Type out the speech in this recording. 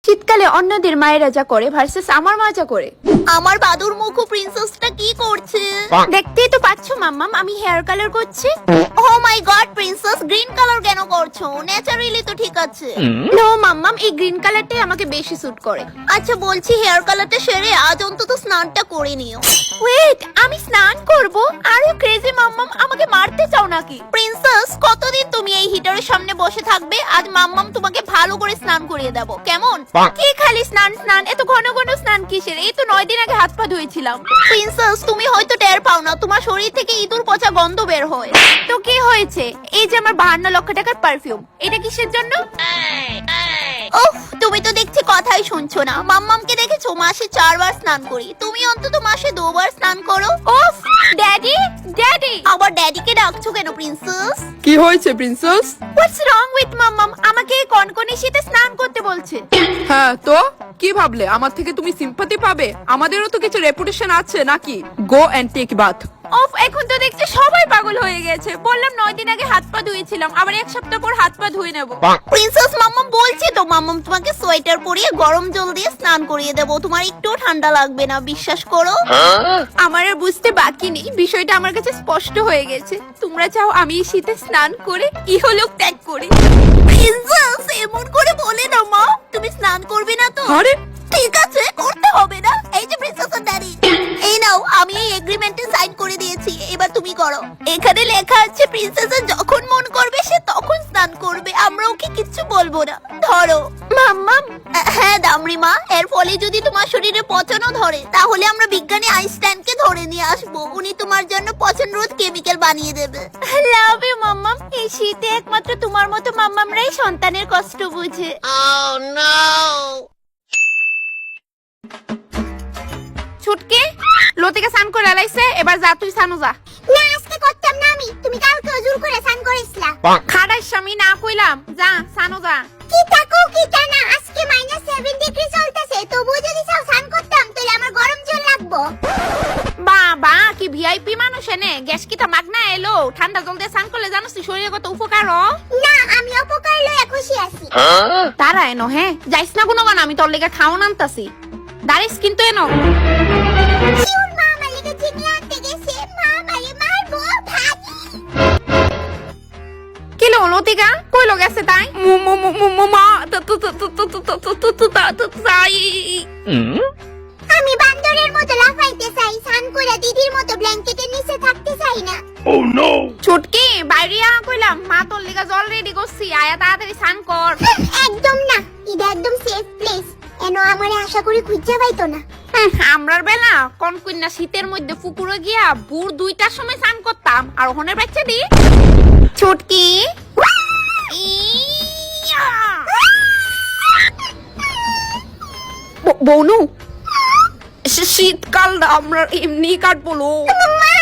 শীতকালে অন্যদের মায়েরা যা করে ভার্সেস আমার মা যা করে। আমার বাদুর মুখো প্রিন্সেসটা কি করছে? দেখতেই তো পাচ্ছ মাম্মাম, আমি হেয়ার কালার করছি। ও মাই গড প্রিন্সেস, গ্রিন কালার কেন করছো? ন্যাচারালি তো ঠিক আছে। নো মাম্মাম, এই গ্রিন কালারটাই আমাকে বেশি স্যুট করে। আচ্ছা বলছি, হেয়ার কালারটা সেরে আজ অন্তত স্নানটা করে নিও। ওয়েট, আমি স্নান করব? আর ইউ ক্রেজি মাম্মাম, আমাকে মারতে চাও নাকি? প্রিন্সেস, কতদিন তুমি এই হিটারের সামনে বসে থাকবে? আজ মাম্মাম তোমাকে ভালো করে স্নান করিয়ে দেবো, কেমন? কি খালি স্নান স্নান, এত ঘন ঘন স্নান কিসের? এই তো 9 দিন আগে হাত পা ধুয়েছিলাম। প্রিন্সেস, তুমি হয়তো টের পাও না, তোমার শরীর থেকে ইঁদুর পচা গন্ধ বের হয়। তো কি হয়েছে? এই যে আমার 52 লক্ষ টাকার পারফিউম, এটা কিসের জন্য? ওহ, তুমি তো দেখছি কথাই শুনছো না। মাম্মামকে দেখেছো মাসে 4 বার স্নান করি, তুমি অন্তত মাসে 2 বার স্নান করো। ওফ, ড্যাডি ড্যাডি। আবার ড্যাডিকে ডাকছো কেন প্রিন্সেস? কি হয়েছে প্রিন্সেস? হোয়াটস রং উইথ মাম্মাম? আমাকে এই কনকনে শীতে স্নান করতে বলছে। হ্যাঁ তো কি ভাবলে আমার থেকে তুমি সিম্পাথি পাবে? আমাদেরও তো কিছু রেপুটেশন আছে নাকি? Go and take bath. অফ, এখন তো দেখছি সবাই পাগল হয়ে গেছে। বললাম 9 দিন আগে হাত পা ধুয়েছিলাম, আবার 1 সপ্তাহ পর হাত পা ধুয়ে নেব। প্রিন্সেস, মাম্মাম বলছি তো, মাম্মাম তোমাকে সোয়েটার পরিয়ে গরম জল দিয়ে স্নান করিয়ে দেবো, তোমার একটু ঠান্ডা লাগবে না, বিশ্বাস করো। আমার আর বুঝতে বাকি নেই, বিষয়টা আমার কাছে স্পষ্ট হয়ে গেছে। তোমরা চাও আমি এই শীতে স্নান করে ইহলোক ত্যাগ করি। প্রিন্সেস, এমন করে বলে না মা, তুমি স্নান করবে না তো? আরে ঠিক আছে, করতে হবে না। এই যে প্রিন্সেসের ড্যাডি, এই নাও, আমি এই এগ্রিমেন্টে সাইন করে দিয়েছি, এবার তুমি করো। এখানে লেখা আছে প্রিন্সেসের যখন মন করবে সে তখন স্নান করবে, আমরা ওকে কিচ্ছু বলবো না। ধরো। মাম্মাম, হ্যাঁ দামরি মা, এর ফলে যদি তোমার শরীরে পচনও ধরে তাহলে আমরা বিজ্ঞানী আইনস্টাইনকে ধরে নিয়ে আসবো, উনি তোমার জন্য পচন রোধ কেমিক্যাল বানিয়ে দেবে। লাভ ইউ মাম্মাম। এই শীতে একমাত্র তোমার মতো মাম্মামরাই সন্তানের কষ্ট বুঝে। Oh no! ছুটকে লতিকা স্নান করে লাইছে, এবার যা তুই স্নানও যা। না, আজকে করতাম না আমি, তুমি কালকে জোর করে স্নান করেছিলা। খাড়াই স্বামী না কইলাম, যা স্নানও যা। কি থাকো কি না, আজকে -7 ডিগ্রি চলতেছে, তবুও যদি চাও স্নান করতাম তাহলে আমার গরম জল লাগবো। বাবা কি ভিআইপি মানুষ এনে, গ্যাস কিটা মাগনা এলো। ঠান্ডা জল দিয়ে স্নান করলে জানোস তুই শরীরে কত উপকার হয়? না, আমি অপকার লয়ে খুশি আছি। তারা এনো, হ্যাঁ যাইস না কোনো গান, আমি তোর লেগে খাওয়ান আনতাছি। দাঁড়িস কিন্তু এনো। শিউর মা আমার লেগে চিনি আনতে গেছে, মা আমারে মারবো, ভাগি। কি লো লতিকা কইলো গেছে তাই? মা তাই। আমি বান্দরের মতো লাফাইতে চাই, স্নান করে দিদির মতো ব্ল্যাঙ্কেটের নিচে থাকতে চাই না। ছুটকি বাইরে কইলাম, মা তোর লেগে জল রেডি করছি, আয়া তাড়াতাড়ি স্নান কর। একদম না, এটা একদম সেফ প্লেস, এনো আমারে আশা করি খুঁজে পাইতো না। আমরার বেলা কোন কন্যা শীতের মধ্যে পুকুরে গিয়া ভোর 2টার সময় স্নান করতাম, আর ওখানে বাচ্চা দি ছুটকি। বনু, শীতকাল আমরা এমনি কাটবো। মা